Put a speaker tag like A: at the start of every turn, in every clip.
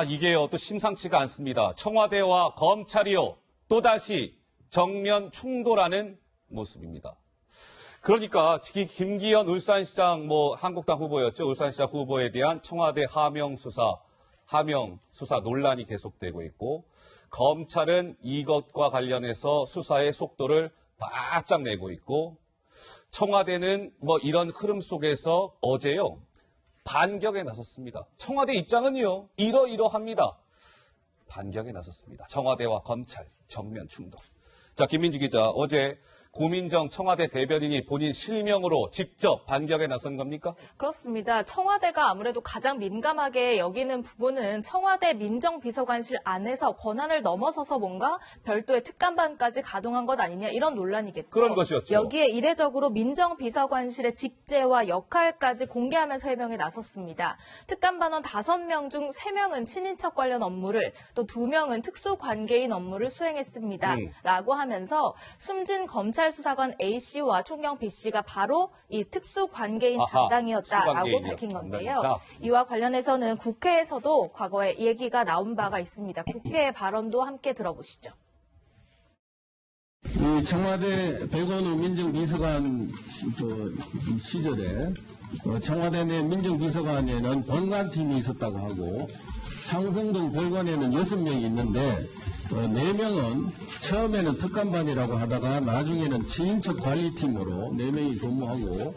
A: 이게요, 또 심상치가 않습니다. 청와대와 검찰이요, 또다시 정면 충돌하는 모습입니다. 그러니까 김기현 울산시장 한국당 후보였죠. 울산시장 후보에 대한 청와대 하명 수사 논란이 계속되고 있고, 검찰은 이것과 관련해서 수사의 속도를 바짝 내고 있고, 청와대는 이런 흐름 속에서 어제요, 반격에 나섰습니다. 청와대 입장은요, 이러이러합니다. 반격에 나섰습니다. 청와대와 검찰 정면 충돌. 자, 김민지 기자, 어제 고민정 청와대 대변인이 본인 실명으로 직접 반격에 나선 겁니까?
B: 그렇습니다. 청와대가 아무래도 가장 민감하게 여기는 부분은 청와대 민정비서관실 안에서 권한을 넘어서서 뭔가 별도의 특감반까지 가동한 것 아니냐, 이런 논란이겠죠.
A: 그런 것이었죠.
B: 여기에 이례적으로 민정비서관실의 직제와 역할까지 공개하면서 해명에 나섰습니다. 특감반원 5명 중 3명은 친인척 관련 업무를, 또 2명은 특수관계인 업무를 수행했습니다. 라고 하면서 숨진 검찰 수사관 A씨와 총경 B씨가 바로 이 특수관계인 담당이었다라고 밝힌 건데요. 이와 관련해서는 국회에서도 과거에 얘기가 나온 바가 있습니다. 국회의 발언도 함께 들어보시죠.
C: 이 청와대 백원우 민정비서관 시절에 청와대 내 민정비서관에는 본관팀이 있었다고 하고, 상성동 별관에는 6명이 있는데 4명은 처음에는 특감반이라고 하다가 나중에는 친인척 관리팀으로 4명이 근무하고,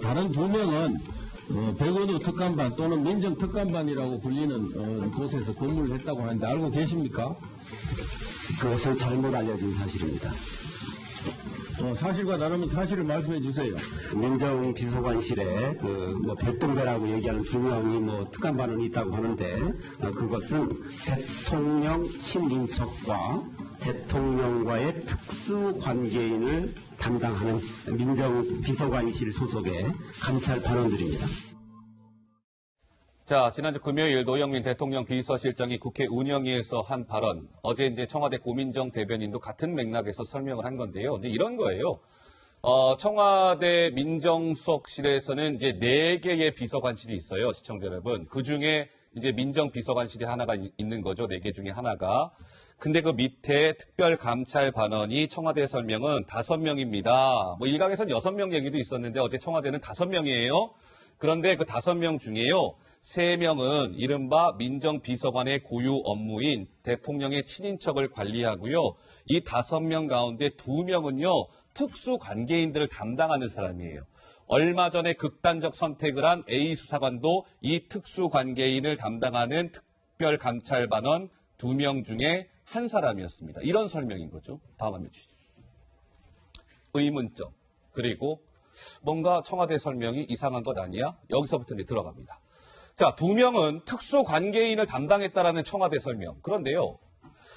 C: 다른 2명은 백원우 특감반 또는 민정특감반이라고 불리는 곳에서 근무를 했다고 하는데 알고 계십니까?
D: 그것은 잘못 알려진 사실입니다.
C: 사실과 다르면 사실을 말씀해 주세요.
D: 민정비서관실에 별동대라고 얘기하는 2명이 특감반은 있다고 하는데, 그것은 대통령 친인척과 대통령과의 특수관계인을 담당하는 민정비서관실 소속의 감찰 반원들입니다.
A: 자, 지난주 금요일 노영민 대통령 비서실장이 국회 운영위에서 한 발언, 어제 이제 청와대 고민정 대변인도 같은 맥락에서 설명을 한 건데요. 이제 이런 거예요. 청와대 민정수석실에서는 이제 4개의 비서관실이 있어요, 시청자 여러분. 그 중에 이제 민정비서관실이 하나가 있는 거죠, 4개 중에 하나가. 근데 그 밑에 특별감찰반원이 청와대 설명은 5명입니다. 일각에서는 6명 얘기도 있었는데 어제 청와대는 5명이에요. 그런데 그 5명 중에요, 3명은 이른바 민정비서관의 고유 업무인 대통령의 친인척을 관리하고요. 이 5명 가운데 2명은요, 특수관계인들을 담당하는 사람이에요. 얼마 전에 극단적 선택을 한 A 수사관도 이 특수관계인을 담당하는 특별감찰반원 2명 중에 한 사람이었습니다. 이런 설명인 거죠. 다음 화면 주시죠. 의문점. 그리고 뭔가 청와대 설명이 이상한 것 아니야? 여기서부터 이제 들어갑니다. 자, 2명은 특수관계인을 담당했다라는 청와대 설명. 그런데요,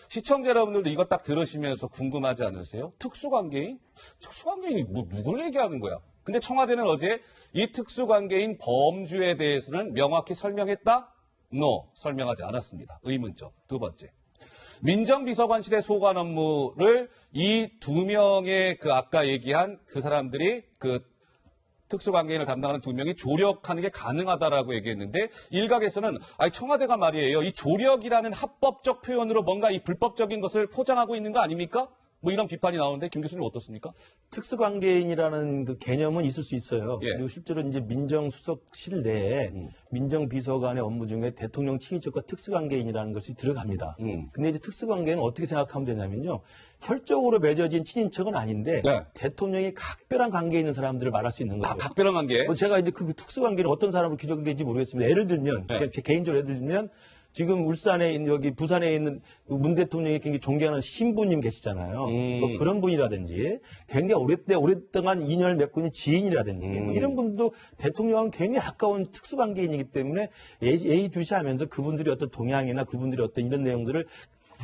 A: 시청자 여러분들도 이거 딱 들으시면서 궁금하지 않으세요? 특수관계인? 특수관계인이 누굴 얘기하는 거야? 근데 청와대는 어제 이 특수관계인 범주에 대해서는 명확히 설명했다? No, 설명하지 않았습니다. 의문점. 2번째. 민정비서관실의 소관 업무를 이 2명의 아까 얘기한 그 사람들이 특수관계인을 담당하는 2명이 조력하는 게 가능하다라고 얘기했는데, 일각에서는 청와대가 말이에요, 이 조력이라는 합법적 표현으로 뭔가 이 불법적인 것을 포장하고 있는 거 아닙니까? 이런 비판이 나오는데 김 교수님 어떻습니까?
E: 특수관계인이라는 그 개념은 있을 수 있어요.
A: 예.
E: 그리고 실제로 이제 민정수석실 내에 민정비서관의 업무 중에 대통령 친인척과 특수관계인이라는 것이 들어갑니다. 근데 이제 특수관계는 어떻게 생각하면 되냐면요, 혈족으로 맺어진 친인척은 아닌데 대통령이 각별한 관계에 있는 사람들을 말할 수 있는 거죠.
A: 각별한 관계?
E: 제가 이제 그 특수관계는 어떤 사람으로 규정되는지 모르겠습니다. 예를 들면 개인적으로 예를 들면 지금 울산에 있는, 여기 부산에 있는 문 대통령이 굉장히 존경하는 신부님 계시잖아요. 그런 분이라든지 굉장히 오랫동안 인연을 맺고 있는 지인이라든지 이런 분도 대통령은 굉장히 가까운 특수관계인이기 때문에 예의주시하면서 그분들이 어떤 동향이나 그분들이 어떤 이런 내용들을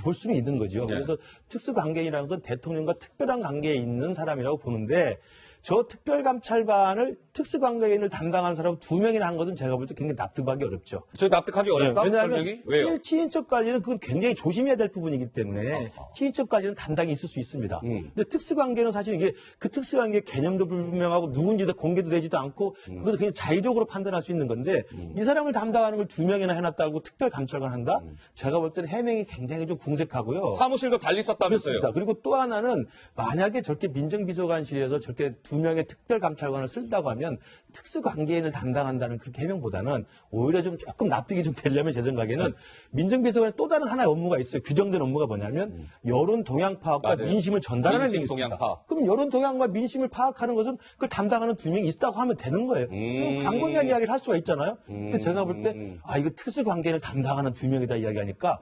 E: 볼 수는 있는 거죠. 그래서 특수관계인이라는 것은 대통령과 특별한 관계에 있는 사람이라고 보는데, 저 특별감찰반을 특수관계인을 담당한 사람 2명이나 한 것은 제가 볼 때 굉장히 납득하기 어렵죠.
A: 저 납득하기 어렵다?
E: 왜냐하면
A: 설명이? 왜요?
E: 친인척 관리는 그건 굉장히 조심해야 될 부분이기 때문에 친인척 관리는 담당이 있을 수 있습니다. 근데 특수관계는 사실 이게 그 특수관계 개념도 불분명하고 누군지도 공개도 되지도 않고 그것을 그냥 자의적으로 판단할 수 있는 건데 이 사람을 담당하는 걸 2명이나 해놨다고 특별감찰관 한다? 제가 볼 때는 해명이 굉장히 좀 궁색하고요.
A: 사무실도 달리 썼다면서요?
E: 그렇습니다. 그리고 또 하나는 만약에 저렇게 민정비서관실에서 저렇게 2명의 특별감찰관을 쓴다고 하면 특수관계인을 담당한다는 그렇게 해명보다는 오히려 좀 조금 납득이 좀 되려면 제 생각에는 민정비서관의 또 다른 하나의 업무가 있어요. 규정된 업무가 뭐냐면 여론 동향 파악과
A: 맞아요.
E: 민심을 전달하는
A: 민심
E: 게 있습니다.
A: 동향 파악.
E: 그럼 여론 동향과 민심을 파악하는 것은 그걸 담당하는 2명이 있다고 하면 되는 거예요. 그럼 광범위한 이야기를 할 수가 있잖아요. 근데 제가 볼 때 이거 특수관계인을 담당하는 2명이다 이야기하니까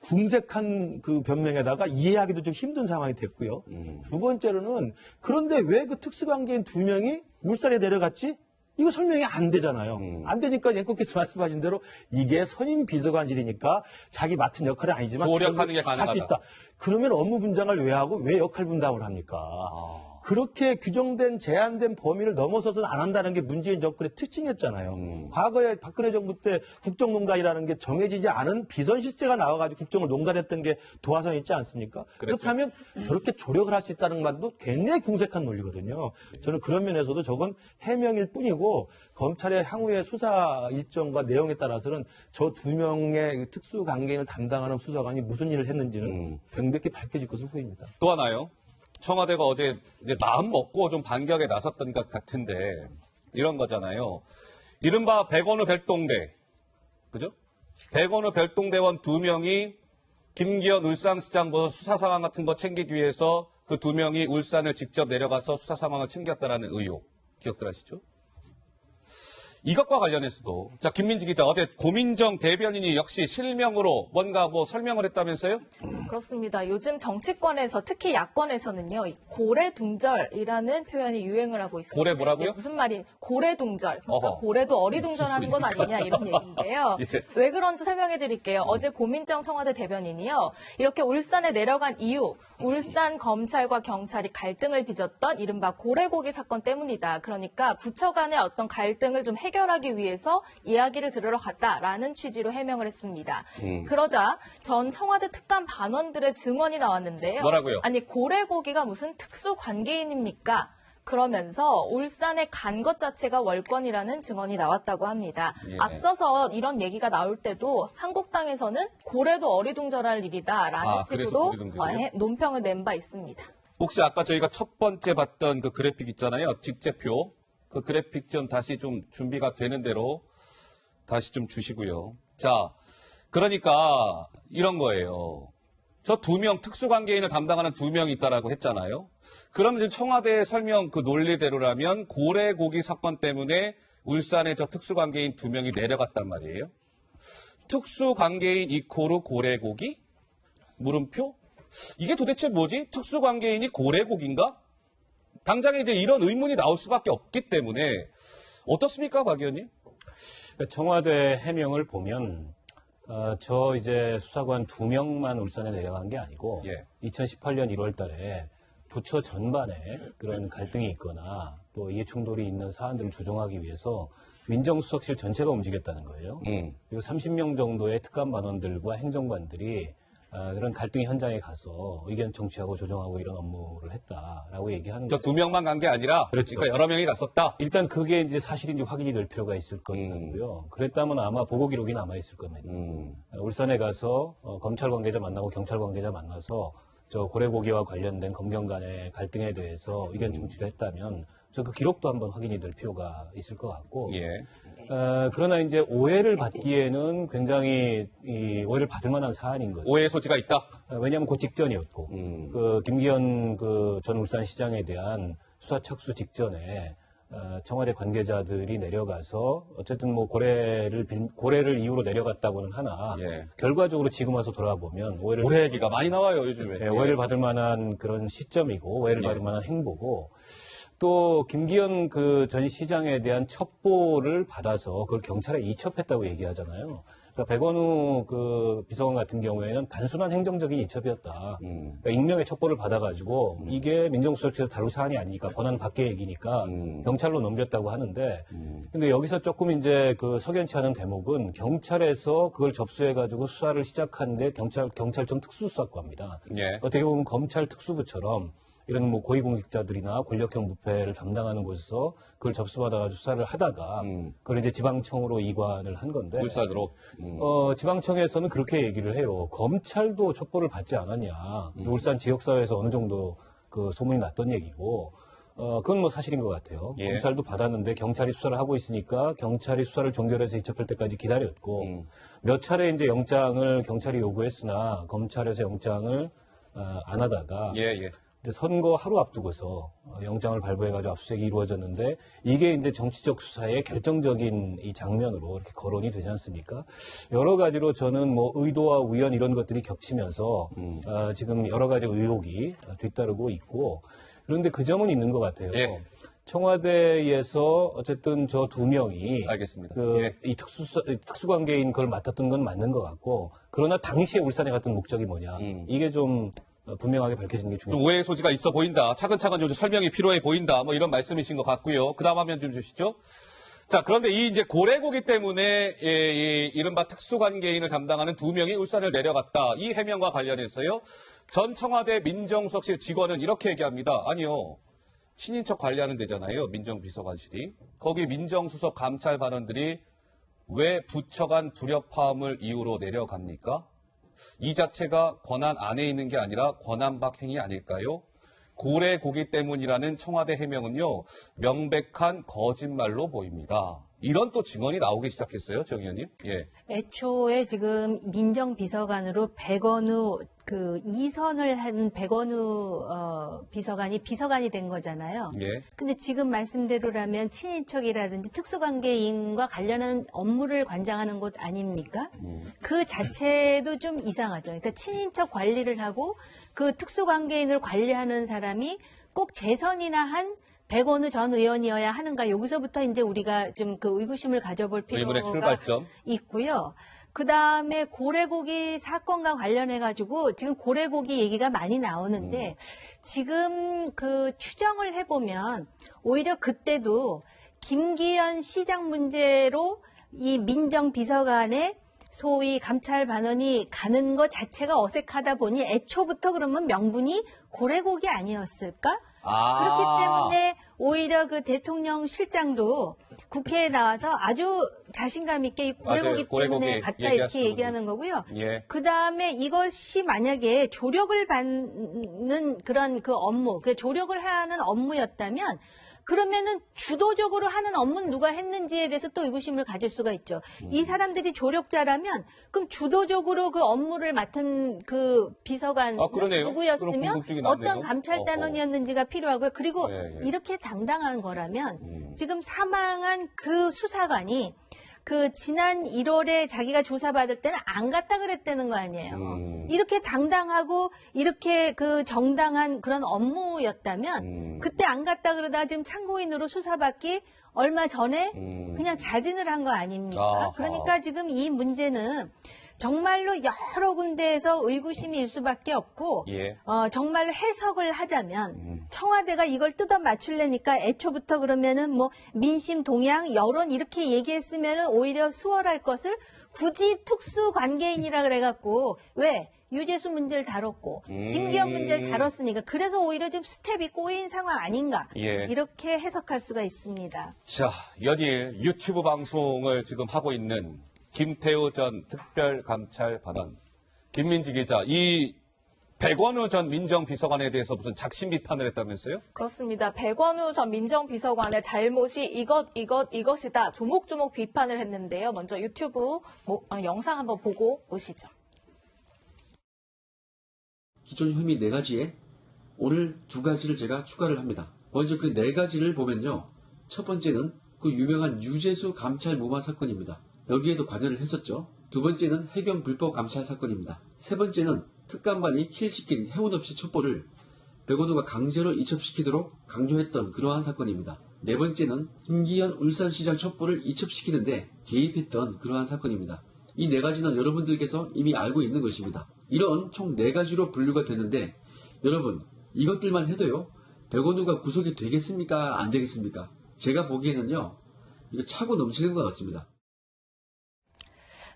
E: 궁색한 그 변명에다가 이해하기도 좀 힘든 상황이 됐고요. 두 번째로는 그런데 왜 그 특수관계인 2명이 울산에 내려갔지? 이거 설명이 안 되잖아요. 안 되니까 앵커께서 말씀하신 대로 이게 선임 비서관실이니까 자기 맡은 역할은 아니지만
A: 조력하는 게
E: 할 수
A: 가능하다.
E: 있다. 그러면 업무 분장을 왜 하고 왜 역할 분담을 합니까? 그렇게 규정된 제한된 범위를 넘어서서는 안 한다는 게 문재인 정권의 특징이었잖아요. 과거에 박근혜 정부 때 국정농단이라는 게 정해지지 않은 비선 실세가 나와가지고 국정을 농단했던 게 도화선이 있지 않습니까?
A: 그랬죠.
E: 그렇다면 저렇게 조력을 할 수 있다는 말도 굉장히 궁색한 논리거든요. 저는 그런 면에서도 저건 해명일 뿐이고 검찰의 향후의 수사 일정과 내용에 따라서는 저 2명의 특수관계인을 담당하는 수사관이 무슨 일을 했는지는 명백히 밝혀질 것으로 보입니다.
A: 또 하나요. 청와대가 어제 이제 마음 먹고 좀 반격에 나섰던 것 같은데 이런 거잖아요. 이른바 백원우 별동대, 그죠? 백원우 별동대원 2명이 김기현 울산시장 수사 상황 같은 거 챙기기 위해서 그 2명이 울산을 직접 내려가서 수사 상황을 챙겼다라는 의혹 기억들 하시죠? 이것과 관련해서도 자 김민지 기자 어제 고민정 대변인이 역시 실명으로 뭔가 설명을 했다면서요?
B: 그렇습니다. 요즘 정치권에서 특히 야권에서는요, 이 고래둥절이라는 표현이 유행을 하고 있습니다.
A: 고래 뭐라고요?
B: 이게 무슨 말이 고래둥절. 그러니까
A: 어허.
B: 고래도 어리둥절하는 건 아니냐 이런 얘기인데요.
A: 예.
B: 왜 그런지 설명해 드릴게요. 어제 고민정 청와대 대변인이요, 이렇게 울산에 내려간 이유, 울산 검찰과 경찰이 갈등을 빚었던 이른바 고래고기 사건 때문이다. 그러니까 부처 간의 어떤 갈등을 좀 해결하기 위해서 이야기를 들으러 갔다라는 취지로 해명을 했습니다. 그러자 전 청와대 특감 반원들의 증언이 나왔는데요.
A: 뭐라고요?
B: 아니 고래고기가 무슨 특수 관계인입니까? 그러면서 울산에 간 것 자체가 월권이라는 증언이 나왔다고 합니다.
A: 예.
B: 앞서서 이런 얘기가 나올 때도 한국당에서는 고래도 어리둥절할 일이다라는
A: 그래서
B: 식으로
A: 어리둥절이에요?
B: 논평을 낸 바 있습니다.
A: 혹시 아까 저희가 첫 번째 봤던 그 그래픽 있잖아요. 직제표. 그 그래픽 좀 다시 좀 준비가 되는 대로 다시 좀 주시고요. 자, 그러니까 이런 거예요. 저 2명, 특수관계인을 담당하는 2명이 있다라고 했잖아요. 그러면 지금 청와대 설명 그 논리대로라면 고래고기 사건 때문에 울산에 저 특수관계인 2명이 내려갔단 말이에요. 특수관계인 이코르 고래고기? 물음표? 이게 도대체 뭐지? 특수관계인이 고래고기인가? 당장에 이제 이런 의문이 나올 수밖에 없기 때문에 어떻습니까, 박 의원님?
F: 청와대 해명을 보면 저 이제 수사관 2명만 울산에 내려간 게 아니고
A: 예.
F: 2018년 1월 달에 부처 전반에 그런 갈등이 있거나 또 이해 충돌이 있는 사안들을 조정하기 위해서 민정수석실 전체가 움직였다는 거예요. 그리고 30명 정도의 특감 반원들과 행정관들이 그런 갈등 현장에 가서 의견 청취하고 조정하고 이런 업무를 했다라고 얘기하는
A: 저
F: 거죠.
A: 2명만 간 게 아니라
F: 그렇죠.
A: 그러니까 여러 명이 갔었다.
F: 일단 그게 이제 사실인지 확인이 될 필요가 있을 거고요. 그랬다면 아마 보고 기록이 남아 있을 겁니다. 울산에 가서 검찰 관계자 만나고 경찰 관계자 만나서 저 고래고기와 관련된 검경 간의 갈등에 대해서 의견 청취를 했다면 그 기록도 한번 확인이 될 필요가 있을 것 같고.
A: 예.
F: 그러나 이제 오해를 받기에는 굉장히 오해를 받을 만한 사안인 거죠.
A: 오해 소지가 있다.
F: 왜냐하면 그 직전이었고, 그 김기현 그 전 울산시장에 대한 수사 착수 직전에 청와대 관계자들이 내려가서 어쨌든 고래를 이유로 내려갔다고는 하나
A: 예.
F: 결과적으로 지금 와서 돌아보면
A: 오해 얘기가 많이 나와요, 요즘에.
F: 오해를 받을 만한 그런 시점이고 오해를
A: 예.
F: 받을 만한 행보고 또 김기현 그 전 시장에 대한 첩보를 받아서 그걸 경찰에 이첩했다고 얘기하잖아요. 그러니까 백원우 그 비서관 같은 경우에는 단순한 행정적인 이첩이었다. 그러니까 익명의 첩보를 받아가지고 이게 민정수석실에서 다룰 사안이 아니니까 권한 밖의 얘기니까 경찰로 넘겼다고 하는데, 근데 여기서 조금 이제 그 석연치 않은 대목은 경찰에서 그걸 접수해가지고 수사를 시작하는데 경찰청 특수수사과입니다.
A: 예.
F: 어떻게 보면 검찰 특수부처럼 이런 뭐 고위공직자들이나 권력형 부패를 담당하는 곳에서 그걸 접수받아가지고 수사를 하다가 그걸 이제 지방청으로 이관을 한 건데,
A: 울산으로.
F: 지방청에서는 그렇게 얘기를 해요. 검찰도 첩보를 받지 않았냐. 울산 지역사회에서 어느 정도 그 소문이 났던 얘기고, 그건 뭐 사실인 것 같아요.
A: 예.
F: 검찰도 받았는데 경찰이 수사를 하고 있으니까 경찰이 수사를 종결해서 이첩할 때까지 기다렸고, 몇 차례 이제 영장을 경찰이 요구했으나 검찰에서 영장을 안 하다가
A: 예, 예.
F: 이제 선거 하루 앞두고서 영장을 발부해가지고 압수수색이 이루어졌는데, 이게 이제 정치적 수사의 결정적인 이 장면으로 이렇게 거론이 되지 않습니까? 여러 가지로 저는 뭐 의도와 우연 이런 것들이 겹치면서 지금 여러 가지 의혹이 뒤따르고 있고, 그런데 그 점은 있는 것 같아요.
A: 예.
F: 청와대에서 어쨌든 저 두 명이
A: 알겠습니다.
F: 이 특수관계인 걸 맡았던 건 맞는 것 같고, 그러나 당시에 울산에 갔던 목적이 뭐냐, 이게 좀 분명하게 밝혀지는 게
A: 좀
F: 중요합니다.
A: 오해의 소지가 있어 보인다. 차근차근 좀 설명이 필요해 보인다. 뭐 이런 말씀이신 것 같고요. 그 다음 화면 좀 주시죠. 자, 그런데 이 이제 고래고기 때문에 이 이른바 특수관계인을 담당하는 두 명이 울산을 내려갔다. 이 해명과 관련해서요. 전 청와대 민정수석실 직원은 이렇게 얘기합니다. 아니요. 친인척 관리하는 데잖아요. 민정비서관실이. 거기 민정수석 감찰 반원들이 왜 부처 간 불협화음을 이유로 내려갑니까? 이 자체가 권한 안에 있는 게 아니라 권한 밖 행위 아닐까요? 고래고기 때문이라는 청와대 해명은요, 명백한 거짓말로 보입니다. 이런 또 증언이 나오기 시작했어요, 정 의원님. 예.
G: 애초에 지금 민정비서관으로 백원우 그 이선을 한 백원우 비서관이 된 거잖아요.
A: 예.
G: 근데 지금 말씀대로라면 친인척이라든지 특수관계인과 관련한 업무를 관장하는 곳 아닙니까? 그 자체도 좀 이상하죠. 그러니까 친인척 관리를 하고 그 특수관계인을 관리하는 사람이 꼭 재선이나 한 백원우 전 의원이어야 하는가, 여기서부터 이제 우리가 좀 그 의구심을 가져볼
A: 의문의
G: 필요가
A: 출발점.
G: 있고요. 그 다음에 고래고기 사건과 관련해가지고 지금 고래고기 얘기가 많이 나오는데, 지금 그 추정을 해보면 오히려 그때도 김기현 시장 문제로 이 민정비서관의 소위 감찰 반원이 가는 것 자체가 어색하다 보니 애초부터 그러면 명분이 고래고기 아니었을까? 그렇기 때문에 오히려 그 대통령 실장도 국회에 나와서 아주 자신감 있게 이 고래고기 때문에 갔다 이렇게 얘기하는 거고요.
A: 예.
G: 그 다음에 이것이 만약에 조력을 받는 그런 그 업무, 그 조력을 하는 업무였다면, 그러면은 주도적으로 하는 업무는 누가 했는지에 대해서 또 의구심을 가질 수가 있죠. 이 사람들이 조력자라면 그럼 주도적으로 그 업무를 맡은 그 비서관
A: 그러네요.
G: 누구였으면
A: 그런 궁금증이 나네요.
G: 어떤 감찰단원이었는지가 필요하고요. 그리고
A: 예.
G: 이렇게 당당한 거라면 지금 사망한 그 수사관이 그 지난 1월에 자기가 조사받을 때는 안 갔다 그랬다는 거 아니에요. 이렇게 당당하고 이렇게 그 정당한 그런 업무였다면 그때 안 갔다 그러다 지금 참고인으로 수사받기 얼마 전에 그냥 자진을 한 거 아닙니까?
A: 아하.
G: 그러니까 지금 이 문제는 정말로 여러 군데에서 의구심이 일 수밖에 없고,
A: 예.
G: 정말로 해석을 하자면 청와대가 이걸 뜯어 맞추려니까 애초부터 그러면은 뭐 민심 동향 여론 이렇게 얘기했으면은 오히려 수월할 것을 굳이 특수관계인이라 그래갖고, 왜 유재수 문제를 다뤘고 김기현 문제를 다뤘으니까 그래서 오히려 지금 스텝이 꼬인 상황 아닌가,
A: 예.
G: 이렇게 해석할 수가 있습니다.
A: 자, 연일 유튜브 방송을 지금 하고 있는 김태우 전 특별감찰 반원, 김민지 기자, 이 백원우 전 민정비서관에 대해서 무슨 작심 비판을 했다면서요?
B: 그렇습니다. 백원우 전 민정비서관의 잘못이 이것이다. 조목조목 비판을 했는데요. 먼저 유튜브 영상 한번 보고 오시죠.
H: 기존 혐의 4가지에 오늘 2가지를 제가 추가를 합니다. 먼저 그 4가지를 보면요. 첫 번째는 그 유명한 유재수 감찰 무마 사건입니다. 여기에도 관여를 했었죠. 두 번째는 해경 불법 감찰 사건입니다. 세 번째는 특감반이 킬시킨 해운 없이 첩보를 백원우가 강제로 이첩시키도록 강요했던 그러한 사건입니다. 네 번째는 김기현 울산시장 첩보를 이첩시키는데 개입했던 그러한 사건입니다. 이 네 가지는 여러분들께서 이미 알고 있는 것입니다. 이런 총 네 가지로 분류가 되는데 여러분 이것들만 해도요 백원우가 구속이 되겠습니까? 안 되겠습니까? 제가 보기에는요 이거 차고 넘치는 것 같습니다.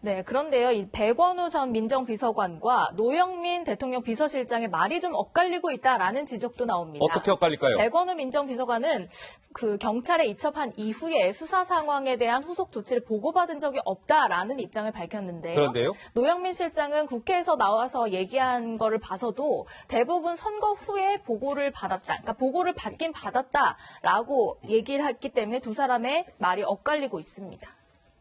B: 네, 그런데요, 이 백원우 전 민정비서관과 노영민 대통령 비서실장의 말이 좀 엇갈리고 있다라는 지적도 나옵니다.
A: 어떻게 엇갈릴까요?
B: 백원우 민정비서관은 그 경찰에 이첩한 이후에 수사 상황에 대한 후속 조치를 보고받은 적이 없다라는 입장을 밝혔는데요.
A: 그런데요?
B: 노영민 실장은 국회에서 나와서 얘기한 거를 봐서도 대부분 선거 후에 보고를 받았다. 그러니까 보고를 받긴 받았다라고 얘기를 했기 때문에 두 사람의 말이 엇갈리고 있습니다.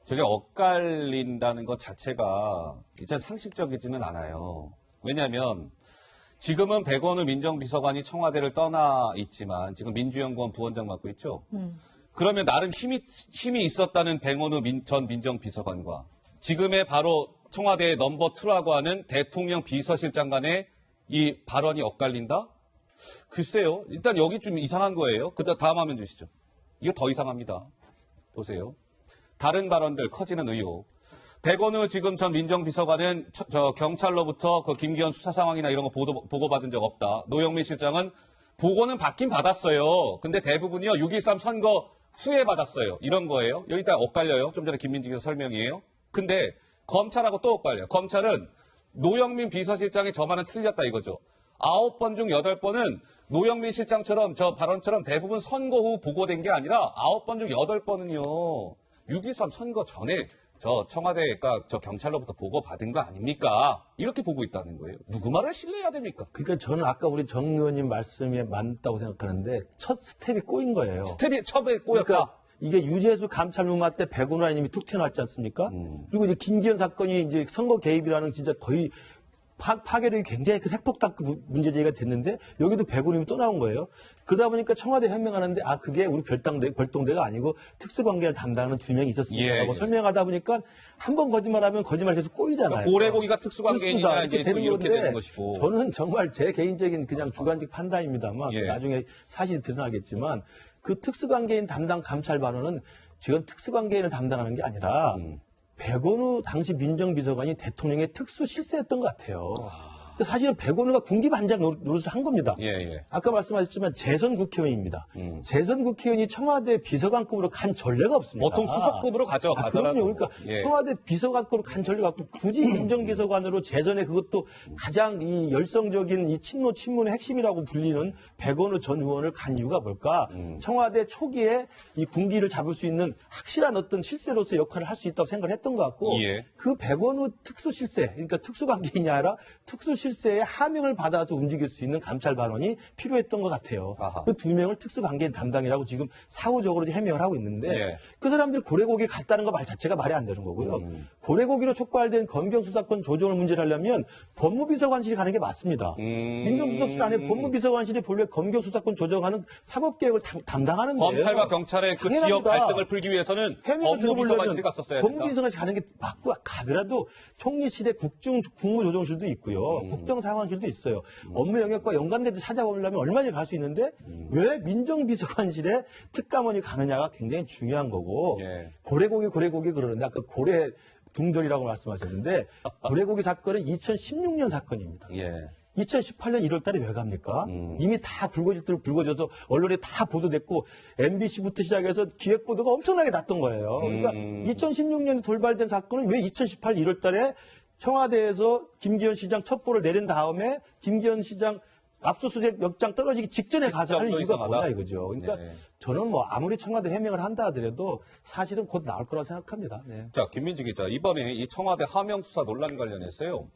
A: 저게 엇갈린다는 것 자체가 일단 상식적이지는 않아요. 왜냐하면 지금은 백원우 민정비서관이 청와대를 떠나 있지만 지금 민주연구원 부원장 맡고 있죠. 그러면 나름 힘이 있었다는 백원우 전 민정비서관과 지금의 바로 청와대의 넘버 2라고 하는 대통령 비서실장 간의 이 발언이 엇갈린다? 글쎄요. 일단 여기 좀 이상한 거예요. 다음 화면 주시죠. 이거 더 이상합니다. 보세요. 다른 발언들 커지는 의혹. 백원우 지금 전 민정비서관은 경찰로부터 그 김기현 수사 상황이나 이런 거 보고받은 적 없다. 노영민 실장은 보고는 받긴 받았어요. 근데 대부분이요 6.13 선거 후에 받았어요. 이런 거예요. 여기다 엇갈려요. 좀 전에 김민지 기자 설명이에요. 근데 검찰하고 또 엇갈려요. 검찰은 노영민 비서실장의 저 말은 틀렸다 이거죠. 9번 중 8번은 노영민 실장처럼 저 발언처럼 대부분 선거 후 보고된 게 아니라 9번 중 8번은요. 6.13 선거 전에 저 청와대가 저 경찰로부터 보고받은 거 아닙니까? 이렇게 보고 있다는 거예요. 누구 말을 신뢰해야 됩니까?
E: 그러니까 저는 아까 우리 정 의원님 말씀에 맞다고 생각하는데 첫 스텝이 꼬인 거예요.
A: 스텝이 첩에 꼬였다.
E: 그러니까 이게 유재수 감찰무마 때 백운호 아님이 툭 튀어나왔지 않습니까? 그리고 이제 김기현 사건이 이제 선거 개입이라는 진짜 거의 파괴력이 굉장히 큰 핵폭탄급 문제 제기가 됐는데 여기도 백운임이 또 나온 거예요. 그러다 보니까 청와대 현명하는데 그게 우리 별동대가 아니고 특수관계를 담당하는 2명이 있었습니다라고 설명하다 보니까 한 번 거짓말하면 거짓말 계속 꼬이잖아요.
A: 그러니까 고래고기가 특수관계인이냐 이렇게 되는 것이고.
E: 저는 정말 제 개인적인 그냥 주관적 판단입니다만 나중에 사실이 드러나겠지만 그 특수관계인 담당 감찰 반원은 지금 특수관계인을 담당하는 게 아니라 백원우 당시 민정비서관이 대통령의 특수 실세였던 것 같아요. 사실은 백원우가 군기반장 노릇을 한 겁니다. 아까 말씀하셨지만 재선 국회의원입니다. 재선 국회의원이 청와대 비서관급으로 간 전례가 없습니다.
A: 보통 수석급으로 가더라도.
E: 그럼요. 그러니까 청와대 비서관급으로 간 전례가 없고 굳이 민정비서관으로 재선에 그것도 가장 이 열성적인 이 친문의 핵심이라고 불리는 백원우 전 의원을 간 이유가 뭘까? 청와대 초기에 이 군기를 잡을 수 있는 확실한 어떤 실세로서 역할을 할 수 있다고 생각을 했던 것 같고 그 백원우 특수실세, 그러니까 특수관계인이 아니라 특수실세의 하명을 받아서 움직일 수 있는 감찰반원이 필요했던 것 같아요. 그 2명을 특수관계인 담당이라고 지금 사후적으로 해명을 하고 있는데 그 사람들이 고래고기에 갔다는 거 말 자체가 말이 안 되는 거고요. 고래고기로 촉발된 검경수사권 조정을 문제를 하려면 법무비서관실이 가는 게 맞습니다. 민정수석실 안에 법무비서관실이 본래 검경수사권 조정하는 사법개혁을 담당하는데요.
A: 검찰과 경찰의 그 지역 갈등을 풀기 위해서는 법무비서관실이 갔었어야 된다.
E: 법무비서관실이 가는 게 맞고 가더라도 총리실에 국무조정실도 있고요. 국정상황실도 있어요. 업무 영역과 연관된 데 찾아보려면 얼마든지 갈 수 있는데 왜 민정비서관실에 특감원이 가느냐가 굉장히 중요한 거고 고래고기 그러는데 아까 고래 둥절이라고 말씀하셨는데 고래고기 사건은 2016년 사건입니다. 2018년 1월 달에 왜 갑니까? 이미 다 불거져서 언론에 다 보도됐고 MBC부터 시작해서 기획보도가 엄청나게 났던 거예요. 그러니까 2016년에 돌발된 사건은 왜 2018년 1월 달에 청와대에서 김기현 시장 첩보를 내린 다음에 김기현 시장 압수수색 영장 떨어지기 직전에 가서 할 이유가 뭐냐 이거죠. 그러니까 저는 뭐 아무리 청와대 해명을 한다 하더라도 사실은 곧 나올 거라고 생각합니다.
A: 자, 김민지 기자, 이번에 이 청와대 하명 수사 논란 관련해서요.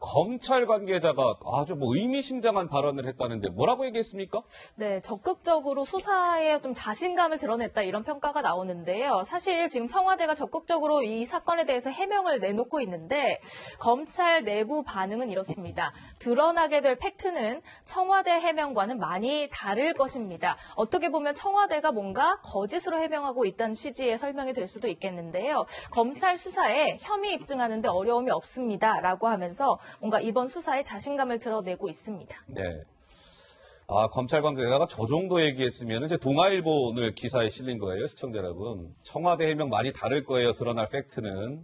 A: 검찰 관계자가 아주 의미심장한 발언을 했다는데 뭐라고 얘기했습니까?
B: 네, 적극적으로 수사에 좀 자신감을 드러냈다 이런 평가가 나오는데요. 사실 지금 청와대가 적극적으로 이 사건에 대해서 해명을 내놓고 있는데 검찰 내부 반응은 이렇습니다. 드러나게 될 팩트는 청와대 해명과는 많이 다를 것입니다. 어떻게 보면 청와대가 뭔가 거짓으로 해명하고 있다는 취지의 설명이 될 수도 있겠는데요. 검찰 수사에 혐의 입증하는 데 어려움이 없습니다라고 하면서 뭔가 이번 수사에 자신감을 드러내고 있습니다.
A: 네. 아, 검찰 관계자가 저 정도 얘기했으면 이제 동아일보 오늘 기사에 실린 거예요, 시청자 여러분. 청와대 해명 많이 다를 거예요, 드러날 팩트는.